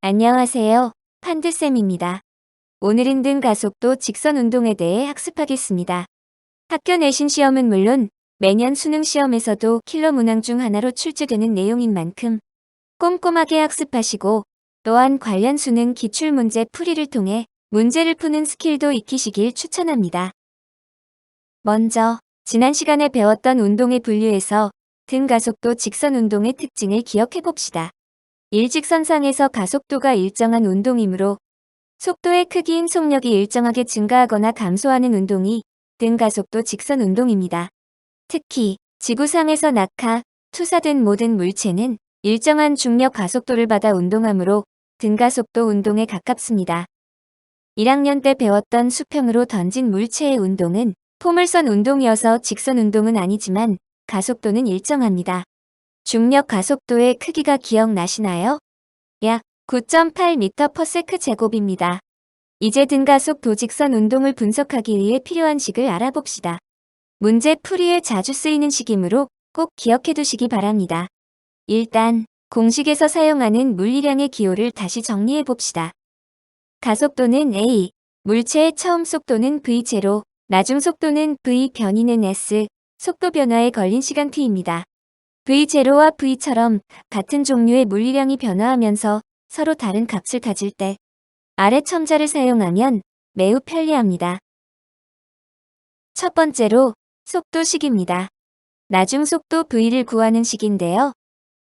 안녕하세요. 판드쌤입니다. 오늘은 등가속도 직선 운동에 대해 학습하겠습니다. 학교 내신 시험은 물론 매년 수능 시험에서도 킬러 문항 중 하나로 출제되는 내용인 만큼 꼼꼼하게 학습하시고 또한 관련 수능 기출문제 풀이를 통해 문제를 푸는 스킬도 익히시길 추천합니다. 먼저 지난 시간에 배웠던 운동의 분류에서 등가속도 직선 운동의 특징을 기억해 봅시다. 일직선상에서 가속도가 일정한 운동이므로 속도의 크기인 속력이 일정하게 증가하거나 감소하는 운동이 등가속도 직선 운동입니다. 특히 지구상에서 낙하, 투사된 모든 물체는 일정한 중력 가속도를 받아 운동하므로 등가속도 운동에 가깝습니다. 1학년 때 배웠던 수평으로 던진 물체의 운동은 포물선 운동이어서 직선 운동은 아니지만 가속도는 일정합니다. 중력 가속도의 크기가 기억나시나요? 약 9.8m/s 제곱입니다. 이제 등가속 도직선 운동을 분석하기 위해 필요한 식을 알아봅시다. 문제 풀이에 자주 쓰이는 식이므로 꼭 기억해 두시기 바랍니다. 일단 공식에서 사용하는 물리량의 기호를 다시 정리해 봅시다. 가속도는 a, 물체의 처음 속도는 v0, 나중 속도는 v, 변이는 s, 속도 변화에 걸린 시간 t입니다. V0와 V처럼 같은 종류의 물리량이 변화하면서 서로 다른 값을 가질 때 아래 첨자를 사용하면 매우 편리합니다. 첫 번째로 속도식입니다. 나중 속도 V를 구하는 식인데요.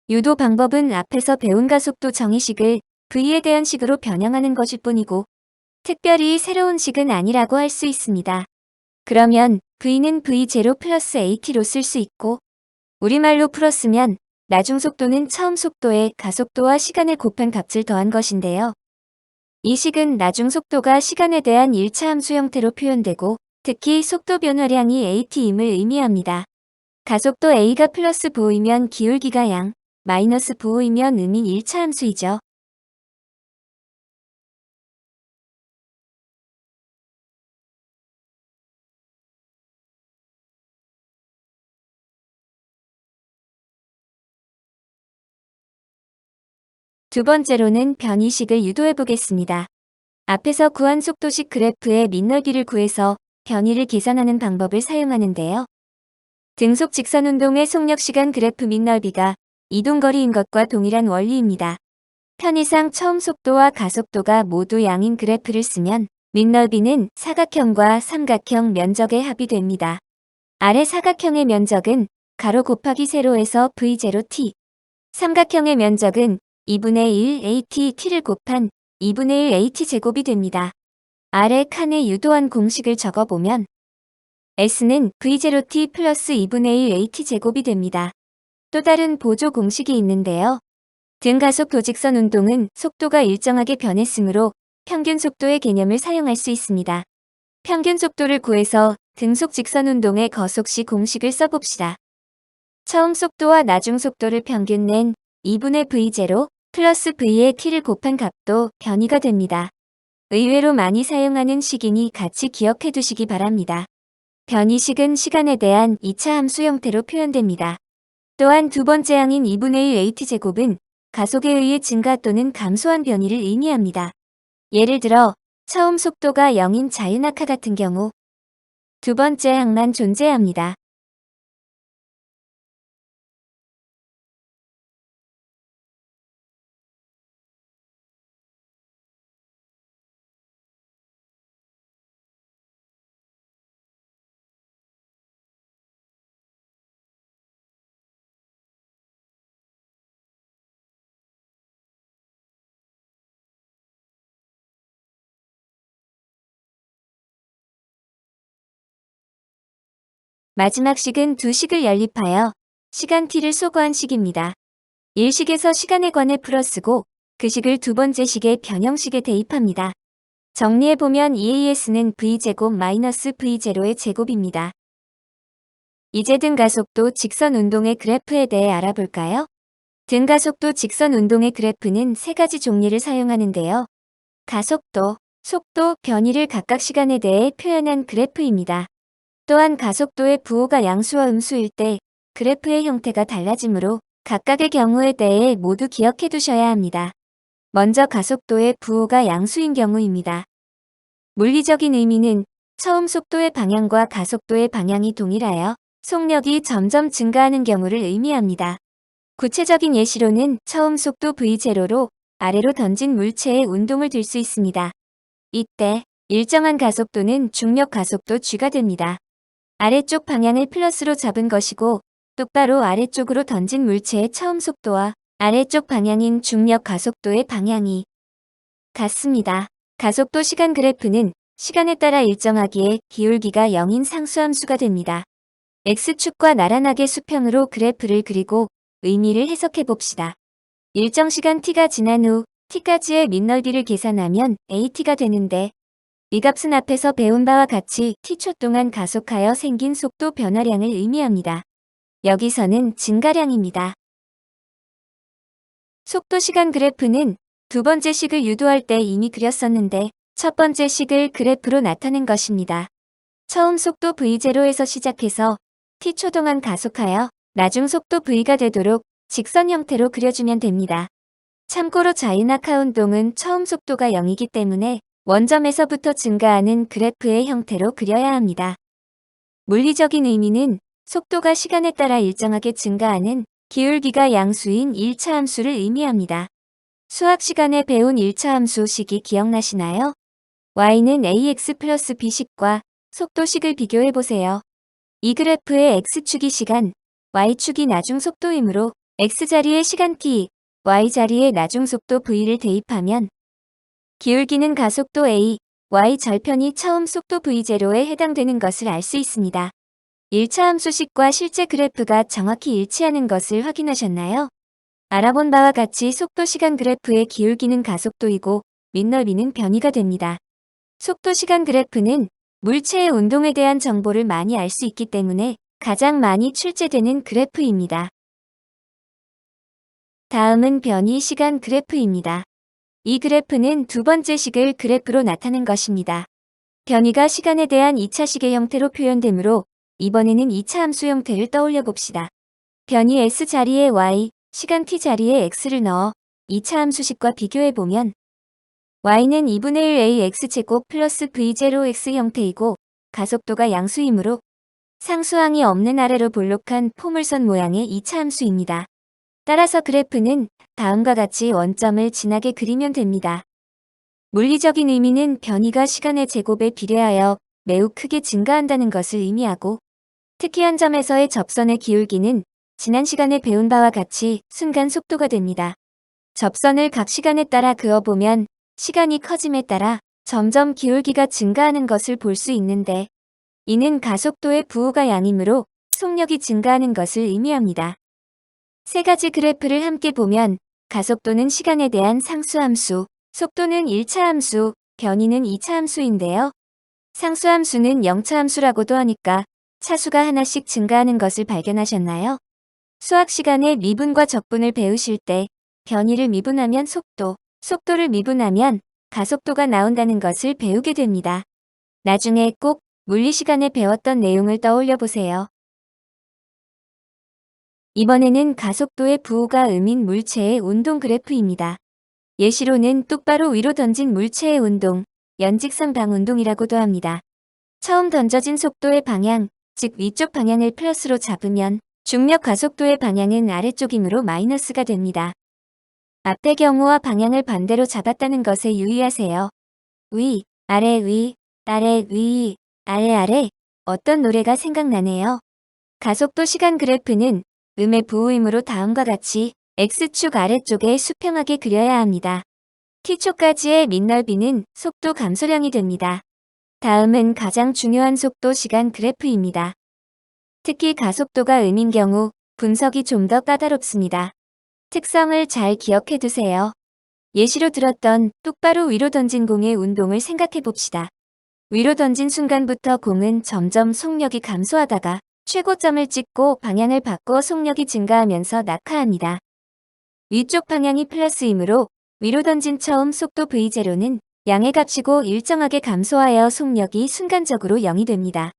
유도 방법은 앞에서 배운 가속도 정의식을 V에 대한 식으로 변형하는 것일 뿐이고 특별히 새로운 식은 아니라고 할 수 있습니다. 그러면 V는 V0 플러스 AT로 쓸 수 있고 우리말로 풀었으면 나중 속도는 처음 속도에 가속도와 시간을 곱한 값을 더한 것인데요. 이 식은 나중 속도가 시간에 대한 1차 함수 형태로 표현되고 특히 속도 변화량이 AT임을 의미합니다. 가속도 A가 플러스 보이면 기울기가 양, 마이너스 보이면 음인 1차 함수이죠. 두 번째로는 변이식을 유도해 보겠습니다. 앞에서 구한 속도식 그래프의 밑넓이를 구해서 변이를 계산하는 방법을 사용하는데요. 등속 직선 운동의 속력 시간 그래프 밑넓이가 이동거리인 것과 동일한 원리입니다. 편의상 처음 속도와 가속도가 모두 양인 그래프를 쓰면 밑넓이는 사각형과 삼각형 면적의 합이 됩니다. 아래 사각형의 면적은 가로 곱하기 세로에서 V0t, 삼각형의 면적은 2분의 1 AT-t를 곱한 2분의 1 AT 제곱이 됩니다. 아래 칸에 유도한 공식을 적어보면 S는 V0t 플러스 2분의 1 AT 제곱이 됩니다. 또 다른 보조 공식이 있는데요. 등가속 도직선 운동은 속도가 일정하게 변했으므로 평균 속도의 개념을 사용할 수 있습니다. 평균 속도를 구해서 등속 직선 운동의 거속시 공식을 써봅시다. 처음 속도와 나중 속도를 평균 낸 2분의 V0 플러스 V의 t를 곱한 값도 변이가 됩니다. 의외로 많이 사용하는 식이니 같이 기억해 두시기 바랍니다. 변이식은 시간에 대한 2차 함수 형태로 표현됩니다. 또한 두 번째 항인 2분의 1 AT제곱은 가속에 의해 증가 또는 감소한 변이를 의미합니다. 예를 들어 처음 속도가 0인 자유낙하 같은 경우 두 번째 항만 존재합니다. 마지막 식은 두 식을 연립하여 시간 t를 소거한 식입니다. 1식에서 시간에 관해 풀어쓰고 그 식을 두 번째 식의 변형식에 대입합니다. 정리해보면 EAS는 V제곱 마이너스 V0의 제곱입니다. 이제 등가속도 직선 운동의 그래프에 대해 알아볼까요? 등가속도 직선 운동의 그래프는 세 가지 종류를 사용하는데요. 가속도, 속도, 변이를 각각 시간에 대해 표현한 그래프입니다. 또한 가속도의 부호가 양수와 음수일 때 그래프의 형태가 달라지므로 각각의 경우에 대해 모두 기억해 두셔야 합니다. 먼저 가속도의 부호가 양수인 경우입니다. 물리적인 의미는 처음 속도의 방향과 가속도의 방향이 동일하여 속력이 점점 증가하는 경우를 의미합니다. 구체적인 예시로는 처음 속도 v0로 아래로 던진 물체의 운동을 들 수 있습니다. 이때 일정한 가속도는 중력 가속도 g가 됩니다. 아래쪽 방향을 플러스로 잡은 것이고 똑바로 아래쪽으로 던진 물체의 처음 속도와 아래쪽 방향인 중력 가속도의 방향이 같습니다. 가속도 시간 그래프는 시간에 따라 일정하기에 기울기가 0인 상수함수가 됩니다. X축과 나란하게 수평으로 그래프를 그리고 의미를 해석해 봅시다. 일정 시간 t가 지난 후 t까지의 밑넓이를 계산하면 at가 되는데 이 값은 앞에서 배운 바와 같이 t초 동안 가속하여 생긴 속도 변화량을 의미합니다. 여기서는 증가량입니다. 속도 시간 그래프는 두 번째 식을 유도할 때 이미 그렸었는데 첫 번째 식을 그래프로 나타낸 것입니다. 처음 속도 v0에서 시작해서 t초 동안 가속하여 나중 속도 v가 되도록 직선 형태로 그려주면 됩니다. 참고로 자유낙하 운동은 처음 속도가 0이기 때문에 원점에서부터 증가하는 그래프의 형태로 그려야 합니다. 물리적인 의미는 속도가 시간에 따라 일정하게 증가하는 기울기가 양수인 1차 함수를 의미합니다. 수학 시간에 배운 1차 함수 식이 기억나시나요? y는 ax 플러스 b식과 속도식을 비교해보세요. 이 그래프의 x축이 시간, y축이 나중 속도이므로 x자리에 시간 t, y자리에 나중 속도 v를 대입하면 기울기는 가속도 a, y 절편이 처음 속도 v0에 해당되는 것을 알 수 있습니다. 1차 함수식과 실제 그래프가 정확히 일치하는 것을 확인하셨나요? 알아본 바와 같이 속도 시간 그래프의 기울기는 가속도이고 밑넓이는 변이가 됩니다. 속도 시간 그래프는 물체의 운동에 대한 정보를 많이 알 수 있기 때문에 가장 많이 출제되는 그래프입니다. 다음은 변이 시간 그래프입니다. 이 그래프는 두 번째 식을 그래프로 나타낸 것입니다. 변이가 시간에 대한 2차 식의 형태로 표현되므로 이번에는 2차 함수 형태를 떠올려 봅시다. 변이 s 자리에 y, 시간 t 자리에 x를 넣어 2차 함수식과 비교해보면 y는 2분의 1 ax 제곱 플러스 v0x 형태이고 가속도가 양수이므로 상수항이 없는 아래로 볼록한 포물선 모양의 2차 함수입니다. 따라서 그래프는 다음과 같이 원점을 진하게 그리면 됩니다. 물리적인 의미는 변이가 시간의 제곱에 비례하여 매우 크게 증가한다는 것을 의미하고 특히 한 점에서의 접선의 기울기는 지난 시간에 배운 바와 같이 순간 속도가 됩니다. 접선을 각 시간에 따라 그어보면 시간이 커짐에 따라 점점 기울기가 증가하는 것을 볼 수 있는데 이는 가속도의 부호가 양이므로 속력이 증가하는 것을 의미합니다. 세 가지 그래프를 함께 보면 가속도는 시간에 대한 상수함수, 속도는 1차 함수, 변이는 2차 함수인데요. 상수함수는 0차 함수라고도 하니까 차수가 하나씩 증가하는 것을 발견하셨나요? 수학 시간에 미분과 적분을 배우실 때 변이를 미분하면 속도, 속도를 미분하면 가속도가 나온다는 것을 배우게 됩니다. 나중에 꼭 물리 시간에 배웠던 내용을 떠올려 보세요. 이번에는 가속도의 부호가 음인 물체의 운동 그래프입니다. 예시로는 똑바로 위로 던진 물체의 운동, 연직선 방운동이라고도 합니다. 처음 던져진 속도의 방향, 즉 위쪽 방향을 플러스로 잡으면 중력 가속도의 방향은 아래쪽이므로 마이너스가 됩니다. 앞의 경우와 방향을 반대로 잡았다는 것에 유의하세요. 위, 아래, 위, 아래, 위, 아래, 아래. 어떤 노래가 생각나네요. 가속도 시간 그래프는 음의 부호이므로 다음과 같이 X축 아래쪽에 수평하게 그려야 합니다. T초까지의 밑넓이는 속도 감소량이 됩니다. 다음은 가장 중요한 속도 시간 그래프입니다. 특히 가속도가 음인 경우 분석이 좀 더 까다롭습니다. 특성을 잘 기억해 두세요. 예시로 들었던 똑바로 위로 던진 공의 운동을 생각해 봅시다. 위로 던진 순간부터 공은 점점 속력이 감소하다가 최고점을 찍고 방향을 바꿔 속력이 증가하면서 낙하합니다. 위쪽 방향이 플러스이므로 위로 던진 처음 속도 v0는 양의 값이고 일정하게 감소하여 속력이 순간적으로 0이 됩니다.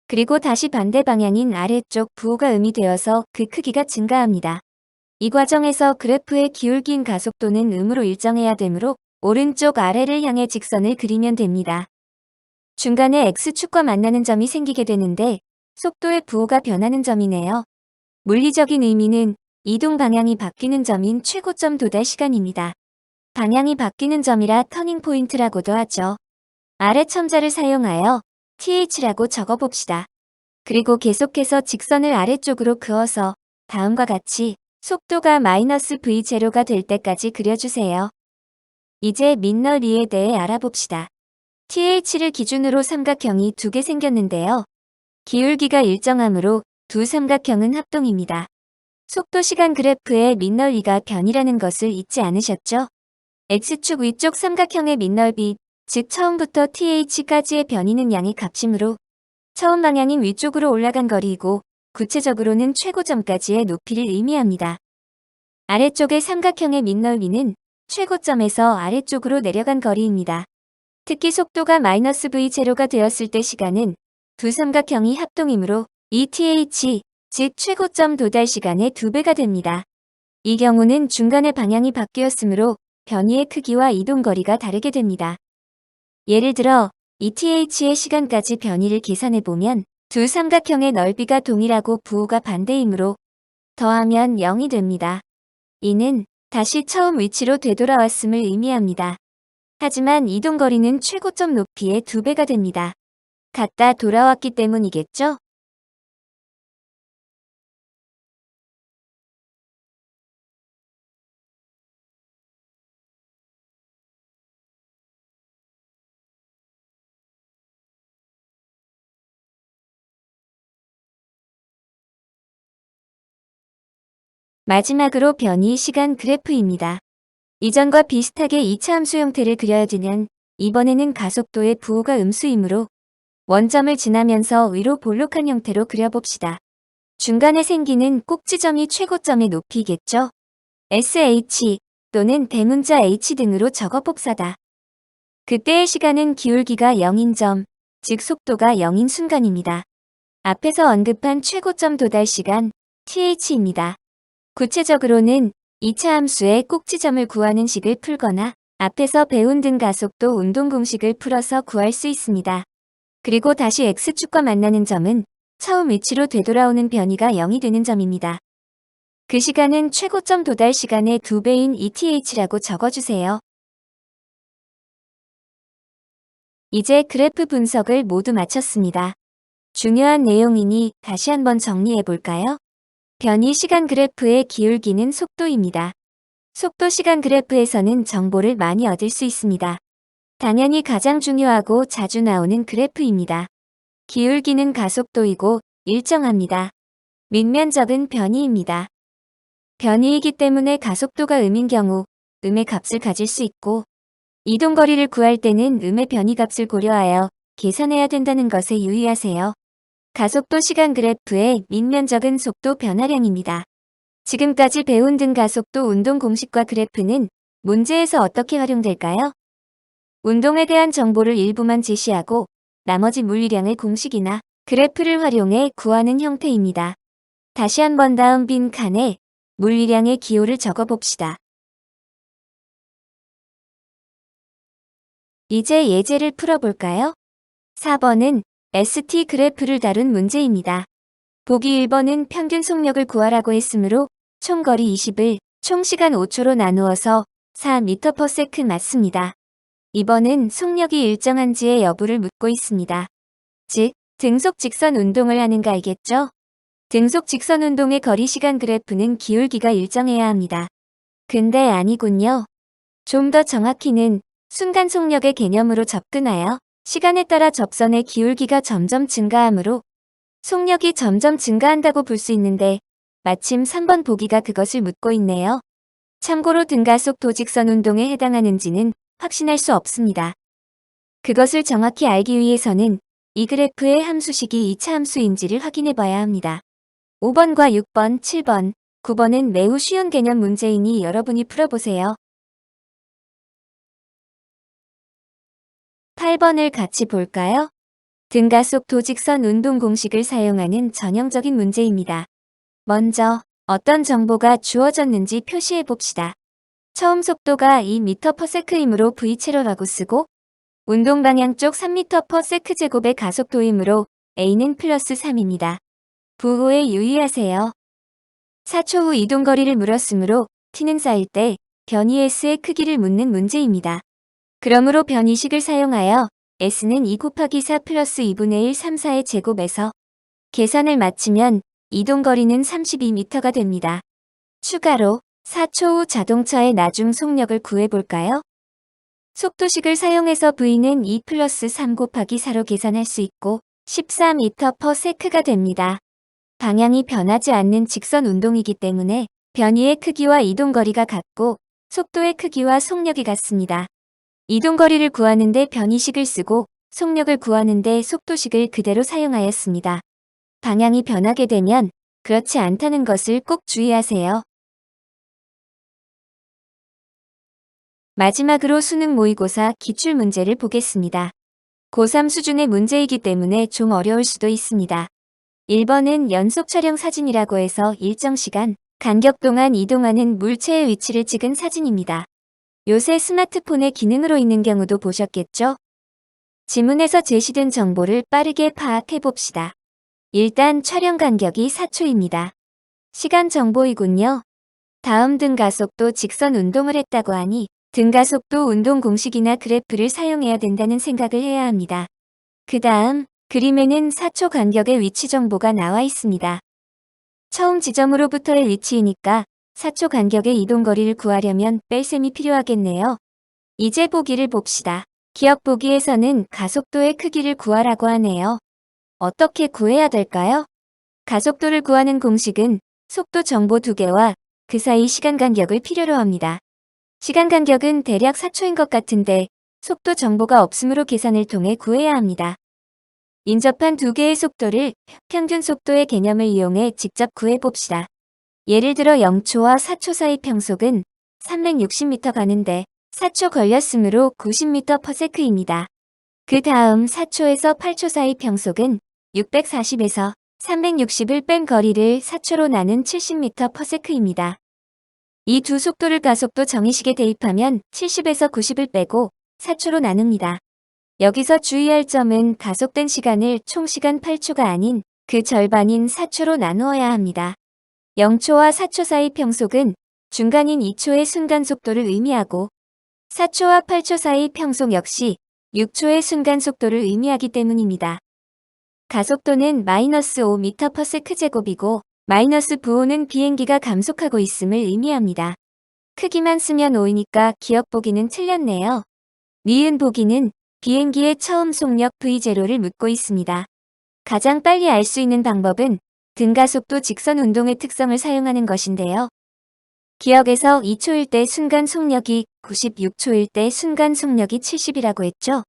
그리고 다시 반대 방향인 아래쪽 부호가 음이 되어서 그 크기가 증가합니다. 이 과정에서 그래프의 기울기인 가속도는 음으로 일정해야 되므로 오른쪽 아래를 향해 직선을 그리면 됩니다. 중간에 X축과 만나는 점이 생기게 되는데 속도의 부호가 변하는 점이네요. 물리적인 의미는 이동 방향이 바뀌는 점인 최고점 도달 시간입니다. 방향이 바뀌는 점이라 터닝 포인트라고도 하죠. 아래 첨자를 사용하여 TH라고 적어봅시다. 그리고 계속해서 직선을 아래쪽으로 그어서 다음과 같이 속도가 -V0가 될 때까지 그려주세요. 이제 밑넓이에 대해 알아봅시다. TH를 기준으로 삼각형이 두 개 생겼는데요. 기울기가 일정하므로 두 삼각형은 합동입니다. 속도 시간 그래프의 밑넓이가 변이라는 것을 잊지 않으셨죠? X축 위쪽 삼각형의 밑넓이, 즉 처음부터 TH까지의 변이는 양의 값이므로 처음 방향인 위쪽으로 올라간 거리이고 구체적으로는 최고점까지의 높이를 의미합니다. 아래쪽의 삼각형의 밑넓이는 최고점에서 아래쪽으로 내려간 거리입니다. 특히 속도가 -V0가 되었을 때 시간은 두 삼각형이 합동이므로 ETH, 즉 최고점 도달 시간의 2배가 됩니다. 이 경우는 중간에 방향이 바뀌었으므로 변이의 크기와 이동거리가 다르게 됩니다. 예를 들어 ETH의 시간까지 변이를 계산해보면 두 삼각형의 넓이가 동일하고 부호가 반대이므로 더하면 0이 됩니다. 이는 다시 처음 위치로 되돌아왔음을 의미합니다. 하지만 이동거리는 최고점 높이의 2배가 됩니다. 갔다 돌아왔기 때문이겠죠? 마지막으로 변이 시간 그래프입니다. 이전과 비슷하게 2차 함수 형태를 그려야지만 이번에는 가속도의 부호가 음수이므로 원점을 지나면서 위로 볼록한 형태로 그려봅시다. 중간에 생기는 꼭지점이 최고점의 높이겠죠? SH 또는 대문자 H 등으로 적어봅시다. 그때의 시간은 기울기가 0인 점, 즉 속도가 0인 순간입니다. 앞에서 언급한 최고점 도달 시간 TH입니다. 구체적으로는 2차 함수의 꼭지점을 구하는 식을 풀거나 앞에서 배운 등가속도 운동 공식을 풀어서 구할 수 있습니다. 그리고 다시 X축과 만나는 점은 처음 위치로 되돌아오는 변이가 0이 되는 점입니다. 그 시간은 최고점 도달 시간의 2배인 ETH라고 적어주세요. 이제 그래프 분석을 모두 마쳤습니다. 중요한 내용이니 다시 한번 정리해볼까요? 변이 시간 그래프의 기울기는 속도입니다. 속도 시간 그래프에서는 정보를 많이 얻을 수 있습니다. 당연히 가장 중요하고 자주 나오는 그래프입니다. 기울기는 가속도이고 일정합니다. 밑면적은 변이입니다. 변이이기 때문에 가속도가 음인 경우 음의 값을 가질 수 있고 이동거리를 구할 때는 음의 변이 값을 고려하여 계산해야 된다는 것에 유의하세요. 가속도 시간 그래프의 밑면적은 속도 변화량입니다. 지금까지 배운 등가속도 운동 공식과 그래프는 문제에서 어떻게 활용될까요? 운동에 대한 정보를 일부만 제시하고 나머지 물리량의 공식이나 그래프를 활용해 구하는 형태입니다. 다시 한번 다음 빈 칸에 물리량의 기호를 적어봅시다. 이제 예제를 풀어볼까요? 4번은 ST 그래프를 다룬 문제입니다. 보기 1번은 평균 속력을 구하라고 했으므로 총 거리 20을 총 시간 5초로 나누어서 4m/s 맞습니다. 2번은 속력이 일정한지의 여부를 묻고 있습니다. 즉, 등속 직선 운동을 하는가이겠죠? 등속 직선 운동의 거리 시간 그래프는 기울기가 일정해야 합니다. 근데 아니군요. 좀 더 정확히는 순간 속력의 개념으로 접근하여 시간에 따라 접선의 기울기가 점점 증가하므로 속력이 점점 증가한다고 볼 수 있는데 마침 3번 보기가 그것을 묻고 있네요. 참고로 등가속 도직선 운동에 해당하는지는 확신할 수 없습니다. 그것을 정확히 알기 위해서는 이 그래프의 함수식이 2차 함수인지를 확인해 봐야 합니다. 5번과 6번, 7번, 9번은 매우 쉬운 개념 문제이니 여러분이 풀어보세요. 8번을 같이 볼까요? 등가속 도직선 운동 공식을 사용하는 전형적인 문제입니다. 먼저 어떤 정보가 주어졌는지 표시해 봅시다. 처음 속도가 2m/s이므로 V체로라고 쓰고 운동 방향 쪽 3m/s 제곱의 가속도이므로 A는 플러스 3입니다. 부호에 유의하세요. 4초 후 이동거리를 물었으므로 T는 쌓일 때 변이 S의 크기를 묻는 문제입니다. 그러므로 변이식을 사용하여 S는 2 곱하기 4 플러스 2분의 1 3, 4의 제곱에서 계산을 마치면 이동거리는 32m가 됩니다. 추가로 4초 후 자동차의 나중 속력을 구해볼까요? 속도식을 사용해서 V는 2 플러스 3 곱하기 4로 계산할 수 있고 14m/s가 됩니다. 방향이 변하지 않는 직선 운동이기 때문에 변이의 크기와 이동거리가 같고 속도의 크기와 속력이 같습니다. 이동거리를 구하는데 변이식을 쓰고 속력을 구하는데 속도식을 그대로 사용하였습니다. 방향이 변하게 되면 그렇지 않다는 것을 꼭 주의하세요. 마지막으로 수능 모의고사 기출문제를 보겠습니다. 고3 수준의 문제이기 때문에 좀 어려울 수도 있습니다. 1번은 연속 촬영 사진이라고 해서 일정 시간, 간격 동안 이동하는 물체의 위치를 찍은 사진입니다. 요새 스마트폰의 기능으로 있는 경우도 보셨겠죠? 지문에서 제시된 정보를 빠르게 파악해 봅시다. 일단 촬영 간격이 4초입니다. 시간 정보이군요. 다음 등가속도 직선 운동을 했다고 하니 등가속도 운동 공식이나 그래프를 사용해야 된다는 생각을 해야 합니다. 그 다음 그림에는 4초 간격의 위치 정보가 나와 있습니다. 처음 지점으로부터의 위치이니까 4초 간격의 이동거리를 구하려면 뺄셈이 필요하겠네요. 이제 보기를 봅시다. 기억 보기에서는 가속도의 크기를 구하라고 하네요. 어떻게 구해야 될까요? 가속도를 구하는 공식은 속도 정보 2개와 그 사이 시간 간격을 필요로 합니다. 시간 간격은 대략 4초인 것 같은데 속도 정보가 없으므로 계산을 통해 구해야 합니다. 인접한 2개의 속도를 평균 속도의 개념을 이용해 직접 구해봅시다. 예를 들어 0초와 4초 사이 평속은 360m 가는데 4초 걸렸으므로 90m/s입니다. 그 다음 4초에서 8초 사이 평속은 640에서 360을 뺀 거리를 4초로 나눈 70m/s입니다. 이 두 속도를 가속도 정의식에 대입하면 70에서 90을 빼고 4초로 나눕니다. 여기서 주의할 점은 가속된 시간을 총 시간 8초가 아닌 그 절반인 4초로 나누어야 합니다. 0초와 4초 사이 평속은 중간인 2초의 순간 속도를 의미하고 4초와 8초 사이 평속 역시 6초의 순간 속도를 의미하기 때문입니다. 가속도는 마이너스 5m/s 제곱이고 마이너스 부호는 비행기가 감속하고 있음을 의미합니다. 크기만 쓰면 5이니까 기억 보기는 틀렸네요. 니은 보기는 비행기의 처음 속력 V0를 묻고 있습니다. 가장 빨리 알 수 있는 방법은 등가속도 직선 운동의 특성을 사용하는 것인데요. 기억에서 2초일 때 순간 속력이 96초일 때 순간 속력이 70이라고 했죠.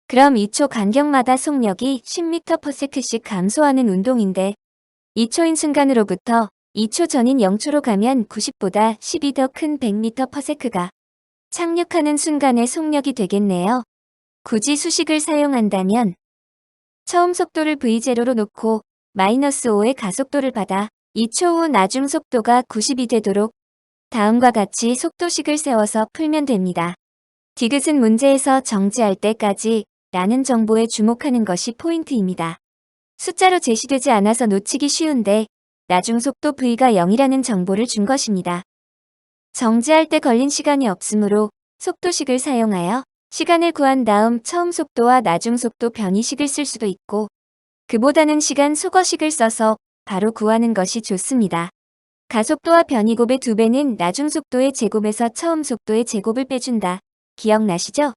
그럼 2초 간격마다 속력이 10m/s씩 감소하는 운동인데 2초인 순간으로부터 2초 전인 0초로 가면 90보다 10이 더 큰 100m/s가 착륙하는 순간의 속력이 되겠네요. 굳이 수식을 사용한다면 처음 속도를 V0로 놓고 마이너스 5의 가속도를 받아 2초 후 나중 속도가 90이 되도록 다음과 같이 속도식을 세워서 풀면 됩니다. 디귿은 문제에서 정지할 때까지 라는 정보에 주목하는 것이 포인트입니다. 숫자로 제시되지 않아서 놓치기 쉬운데 나중 속도 V가 0이라는 정보를 준 것입니다. 정지할 때 걸린 시간이 없으므로 속도식을 사용하여 시간을 구한 다음 처음 속도와 나중 속도 변이식을 쓸 수도 있고 그보다는 시간 속어식을 써서 바로 구하는 것이 좋습니다. 가속도와 변이곱의 2배는 나중 속도의 제곱에서 처음 속도의 제곱을 빼준다. 기억나시죠?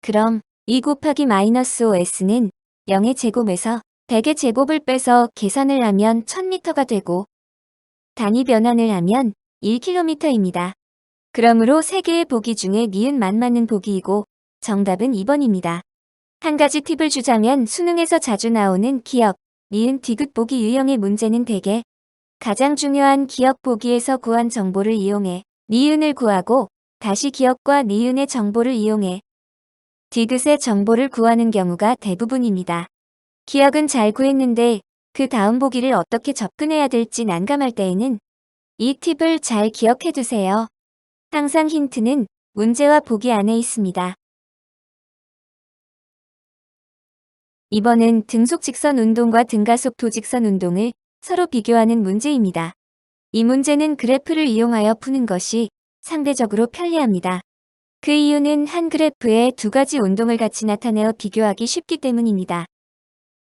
그럼 2 곱하기 마이너스 5s는 0의 제곱에서 100의 제곱을 빼서 계산을 하면 1000m가 되고 단위 변환을 하면 1km입니다. 그러므로 3개의 보기 중에 니은만 맞는 보기이고 정답은 2번입니다. 한 가지 팁을 주자면 수능에서 자주 나오는 기억, 니은 디귿 보기 유형의 문제는 대개 가장 중요한 기억 보기에서 구한 정보를 이용해 니은을 구하고 다시 기억과 니은의 정보를 이용해 디귿의 정보를 구하는 경우가 대부분입니다. 기억은 잘 구했는데 그 다음 보기를 어떻게 접근해야 될지 난감할 때에는 이 팁을 잘 기억해 두세요. 항상 힌트는 문제와 보기 안에 있습니다. 이번은 등속 직선 운동과 등가속 도직선 운동을 서로 비교하는 문제입니다. 이 문제는 그래프를 이용하여 푸는 것이 상대적으로 편리합니다. 그 이유는 한 그래프에 두 가지 운동을 같이 나타내어 비교하기 쉽기 때문입니다.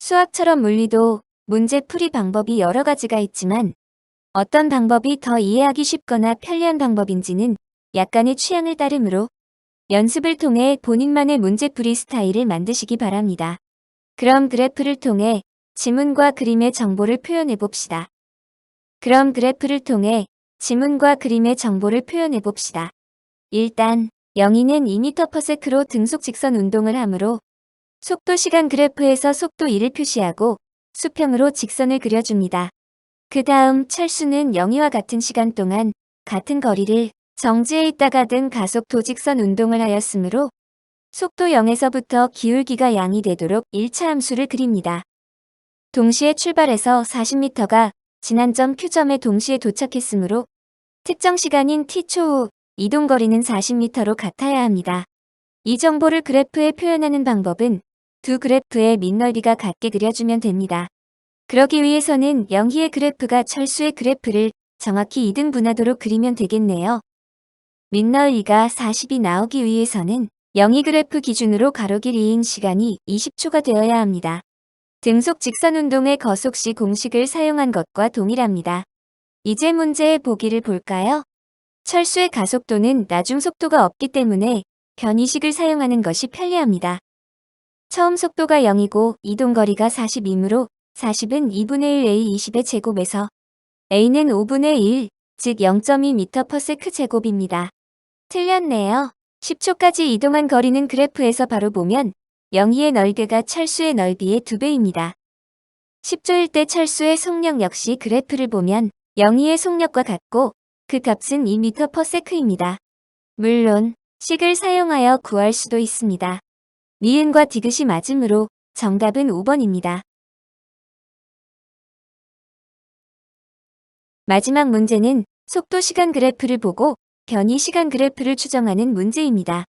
수학처럼 물리도 문제 풀이 방법이 여러 가지가 있지만 어떤 방법이 더 이해하기 쉽거나 편리한 방법인지는 약간의 취향을 따르므로 연습을 통해 본인만의 문제풀이 스타일을 만드시기 바랍니다. 그럼 그래프를 통해 지문과 그림의 정보를 표현해 봅시다. 일단 영희는 2m/s로 등속 직선 운동을 하므로 속도 시간 그래프에서 속도 1을 표시하고 수평으로 직선을 그려줍니다. 그 다음 철수는 영희와 같은 시간 동안 같은 거리를 정지해 있다가 등 가속 도직선 운동을 하였으므로 속도 0에서부터 기울기가 양이 되도록 1차 함수를 그립니다. 동시에 출발해서 40m가 지난 점 Q점에 동시에 도착했으므로 특정 시간인 T초 후 이동거리는 40m로 같아야 합니다. 이 정보를 그래프에 표현하는 방법은 두 그래프의 밑넓이가 같게 그려주면 됩니다. 그러기 위해서는 영희의 그래프가 철수의 그래프를 정확히 2등 분하도록 그리면 되겠네요. 밑넓이가 40이 나오기 위해서는 영희 그래프 기준으로 가로 길이인 시간이 20초가 되어야 합니다. 등속 직선 운동의 거속시 공식을 사용한 것과 동일합니다. 이제 문제의 보기를 볼까요? 철수의 가속도는 나중 속도가 없기 때문에 변이식을 사용하는 것이 편리합니다. 처음 속도가 0이고 이동거리가 40이므로 40은 2분의 1 A 20의 제곱에서 A는 5분의 1, 즉 0.2m/s 제곱입니다. 틀렸네요. 10초까지 이동한 거리는 그래프에서 바로 보면 영희의 넓이가 철수의 넓이의 2배입니다. 10초일 때 철수의 속력 역시 그래프를 보면 영희의 속력과 같고 그 값은 2m/s입니다. 물론 식을 사용하여 구할 수도 있습니다. 니은과 디귿이 맞으므로 정답은 5번입니다. 마지막 문제는 속도 시간 그래프를 보고 변이 시간 그래프를 추정하는 문제입니다.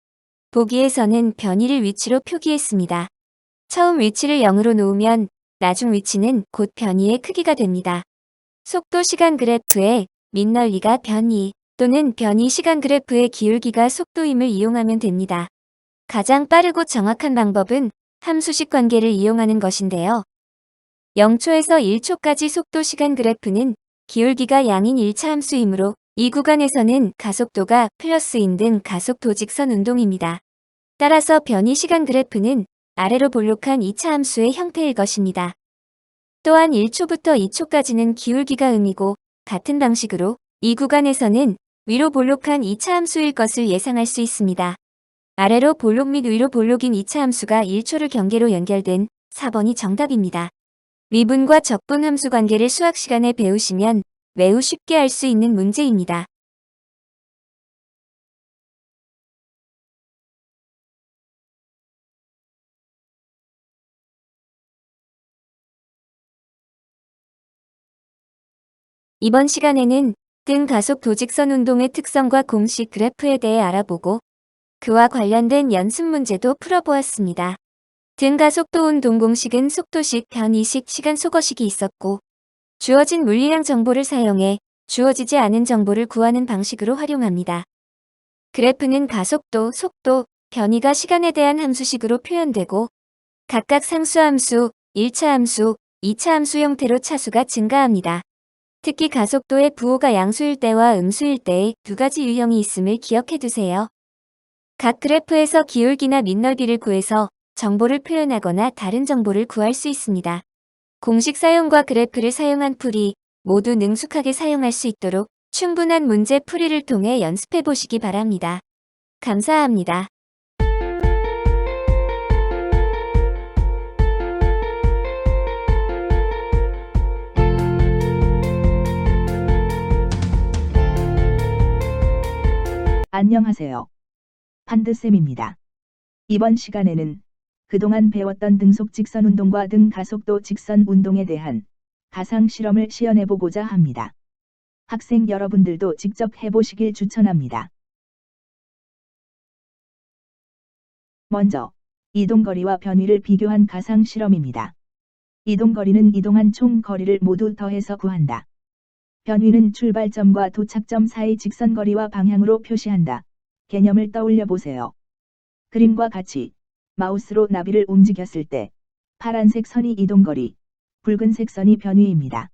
보기에서는 변이를 위치로 표기했습니다. 처음 위치를 0으로 놓으면 나중 위치는 곧 변이의 크기가 됩니다. 속도 시간 그래프의 밑넓이가 변이 또는 변이 시간 그래프의 기울기가 속도임을 이용하면 됩니다. 가장 빠르고 정확한 방법은 함수식 관계를 이용하는 것인데요. 0초에서 1초까지 속도 시간 그래프는 기울기가 양인 1차 함수이므로 이 구간에서는 가속도가 플러스인 등 가속 도직선 운동입니다. 따라서 변이 시간 그래프는 아래로 볼록한 2차 함수의 형태일 것입니다. 또한 1초부터 2초까지는 기울기가 음이고 같은 방식으로 이 구간에서는 위로 볼록한 2차 함수일 것을 예상할 수 있습니다. 아래로 볼록 및 위로 볼록인 2차 함수가 1초를 경계로 연결된 4번이 정답입니다. 미분과 적분 함수 관계를 수학 시간에 배우시면 매우 쉽게 알 수 있는 문제입니다. 이번 시간에는 등 가속 도직선 운동의 특성과 공식 그래프에 대해 알아보고 그와 관련된 연습 문제도 풀어보았습니다. 등 가속도 운동 공식은 속도식, 변이식, 시간 소거식이 있었고 주어진 물리량 정보를 사용해 주어지지 않은 정보를 구하는 방식으로 활용합니다. 그래프는 가속도, 속도, 변이가 시간에 대한 함수식으로 표현되고 각각 상수함수, 1차 함수, 2차 함수 형태로 차수가 증가합니다. 특히 가속도의 부호가 양수일 때와 음수일 때의 두 가지 유형이 있음을 기억해 두세요. 각 그래프에서 기울기나 밑넓이를 구해서 정보를 표현하거나 다른 정보를 구할 수 있습니다. 공식 사용과 그래프를 사용한 풀이 모두 능숙하게 사용할 수 있도록 충분한 문제 풀이를 통해 연습해 보시기 바랍니다. 감사합니다. 안녕하세요. 판드쌤입니다. 이번 시간에는 그동안 배웠던 등속 직선 운동과 등 가속도 직선 운동에 대한 가상 실험을 시연해 보고자 합니다. 학생 여러분들도 직접 해보시길 추천합니다. 먼저, 이동거리와 변위를 비교한 가상 실험입니다. 이동거리는 이동한 총 거리를 모두 더해서 구한다. 변위는 출발점과 도착점 사이 직선거리와 방향으로 표시한다. 개념을 떠올려 보세요. 그림과 같이 마우스로 나비를 움직였을 때 파란색 선이 이동거리, 붉은색 선이 변위입니다.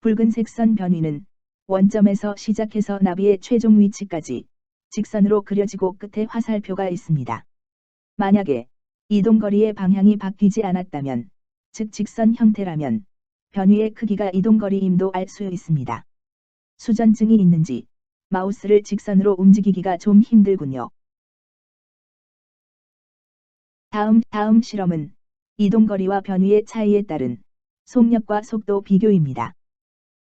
붉은색 선 변위는 원점에서 시작해서 나비의 최종 위치까지 직선으로 그려지고 끝에 화살표가 있습니다. 만약에 이동거리의 방향이 바뀌지 않았다면, 즉 직선 형태라면 변위의 크기가 이동거리임도 알 수 있습니다. 수전증이 있는지 마우스를 직선으로 움직이기가 좀 힘들군요. 다음 실험은 이동거리와 변위의 차이에 따른 속력과 속도 비교입니다.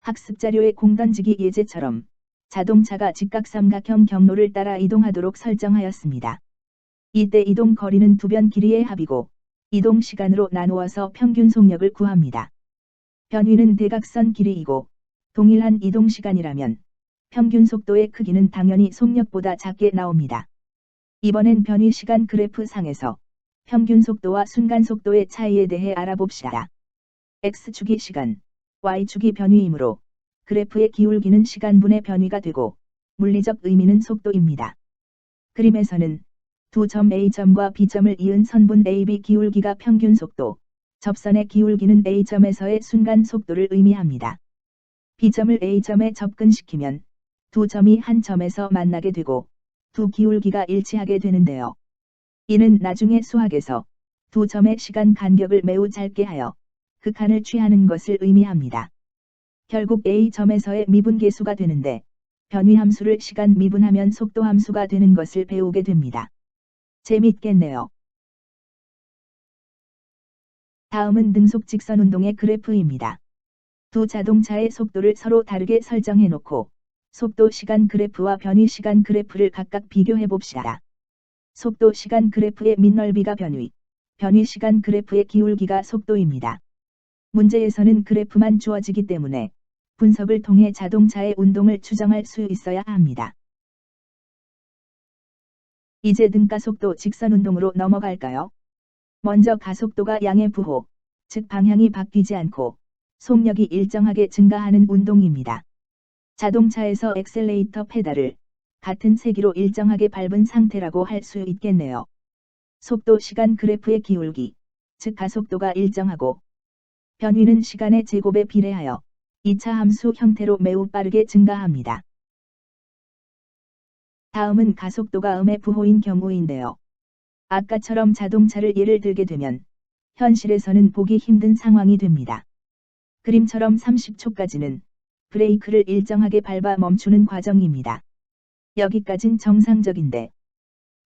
학습자료의 공 던지기 예제처럼 자동차가 직각삼각형 경로를 따라 이동하도록 설정하였습니다. 이때 이동 거리는 두 변 길이의 합이고 이동 시간으로 나누어서 평균 속력을 구합니다. 변위는 대각선 길이이고 동일한 이동 시간이라면 평균 속도의 크기는 당연히 속력보다 작게 나옵니다. 이번엔 변위 시간 그래프 상에서 평균 속도와 순간 속도의 차이에 대해 알아봅시다. X축이 시간, Y축이 변위이므로 그래프의 기울기는 시간분의 변위가 되고 물리적 의미는 속도입니다. 그림에서는 두 점 A점과 B점을 이은 선분 AB 기울기가 평균 속도, 접선의 기울기는 A점에서의 순간 속도를 의미합니다. B점을 A점에 접근시키면 두 점이 한 점에서 만나게 되고 두 기울기가 일치하게 되는데요. 이는 나중에 수학에서 두 점의 시간 간격을 매우 짧게 하여 극한을 취하는 것을 의미합니다. 결국 A점에서의 미분계수가 되는데 변위함수를 시간 미분하면 속도함수가 되는 것을 배우게 됩니다. 재밌겠네요. 다음은 등속 직선 운동의 그래프입니다. 두 자동차의 속도를 서로 다르게 설정해 놓고 속도 시간 그래프와 변위 시간 그래프를 각각 비교해 봅시다. 속도 시간 그래프의 밑넓이가 변위, 변위 시간 그래프의 기울기가 속도입니다. 문제에서는 그래프만 주어지기 때문에 분석을 통해 자동차의 운동을 추정할 수 있어야 합니다. 이제 등가속도 직선 운동으로 넘어갈까요? 먼저 가속도가 양의 부호, 즉 방향이 바뀌지 않고 속력이 일정하게 증가하는 운동입니다. 자동차에서 엑셀레이터 페달을 같은 세기로 일정하게 밟은 상태라고 할 수 있겠네요. 속도 시간 그래프의 기울기, 즉 가속도가 일정하고 변위는 시간의 제곱에 비례하여 2차 함수 형태로 매우 빠르게 증가합니다. 다음은 가속도가 음의 부호인 경우인데요. 아까처럼 자동차를 예를 들게 되면 현실에서는 보기 힘든 상황이 됩니다. 그림처럼 30초까지는 브레이크를 일정하게 밟아 멈추는 과정입니다. 여기까진 정상적인데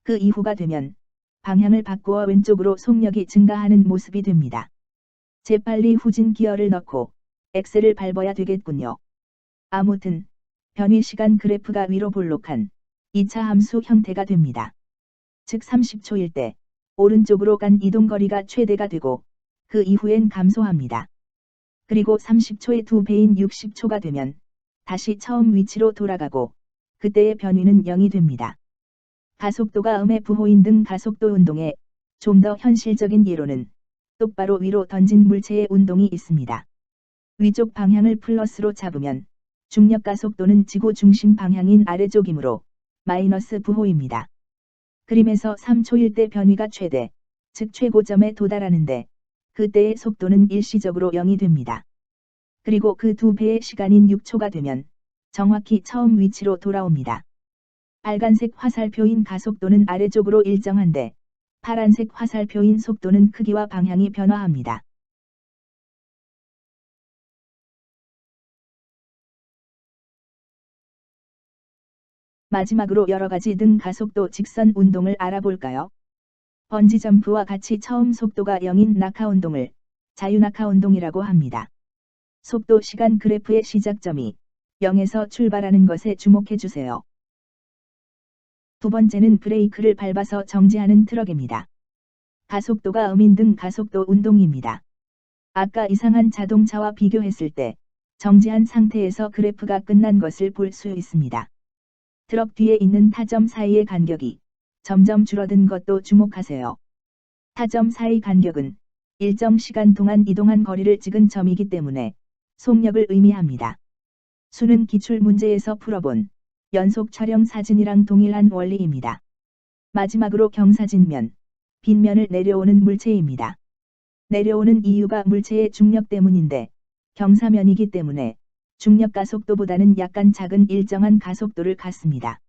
그 이후가 되면 방향을 바꾸어 왼쪽으로 속력이 증가하는 모습이 됩니다. 재빨리 후진 기어를 넣고 엑셀을 밟아야 되겠군요. 아무튼 변위 시간 그래프가 위로 볼록한 2차 함수 형태가 됩니다. 즉 30초일 때 오른쪽으로 간 이동거리가 최대가 되고 그 이후엔 감소합니다. 그리고 30초의 2배인 60초가 되면 다시 처음 위치로 돌아가고 그때의 변위는 0이 됩니다. 가속도가 음의 부호인 등 가속도 운동에 좀 더 현실적인 예로는 똑바로 위로 던진 물체의 운동이 있습니다. 위쪽 방향을 플러스로 잡으면 중력 가속도는 지구 중심 방향인 아래쪽이므로 마이너스 부호입니다. 그림에서 3초일 때 변위가 최대, 즉 최고점에 도달하는데 그때의 속도는 일시적으로 0이 됩니다. 그리고 그 2배의 시간인 6초가 되면 정확히 처음 위치로 돌아옵니다. 빨간색 화살표인 가속도는 아래쪽으로 일정한데 파란색 화살표인 속도는 크기와 방향이 변화합니다. 마지막으로 여러가지 등 가속도 직선 운동을 알아볼까요? 번지점프와 같이 처음 속도가 0인 낙하 운동을 자유낙하 운동이라고 합니다. 속도 시간 그래프의 시작점이 0에서 출발하는 것에 주목해 주세요. 두 번째는 브레이크를 밟아서 정지하는 트럭입니다. 가속도가 음인 등 가속도 운동입니다. 아까 이상한 자동차와 비교했을 때 정지한 상태에서 그래프가 끝난 것을 볼 수 있습니다. 트럭 뒤에 있는 타점 사이의 간격이 점점 줄어든 것도 주목하세요. 타점 사이 간격은 일정 시간 동안 이동한 거리를 찍은 점이기 때문에 속력을 의미합니다. 수능 기출 문제에서 풀어본 연속 촬영 사진이랑 동일한 원리입니다. 마지막으로 경사진면, 빗면을 내려오는 물체입니다. 내려오는 이유가 물체의 중력 때문인데 경사면이기 때문에 중력 가속도보다는 약간 작은 일정한 가속도를 갖습니다.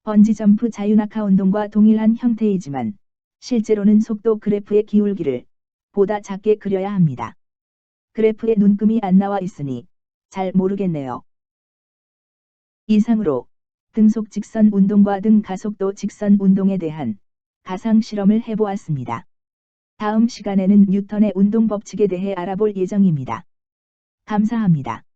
번지점프 자유낙하 운동과 동일한 형태이지만 실제로는 속도 그래프의 기울기를 보다 작게 그려야 합니다. 그래프에 눈금이 안 나와 있으니 잘 모르겠네요. 이상으로 등속 직선 운동과 등 가속도 직선 운동에 대한 가상 실험을 해보았습니다. 다음 시간에는 뉴턴의 운동 법칙에 대해 알아볼 예정입니다. 감사합니다.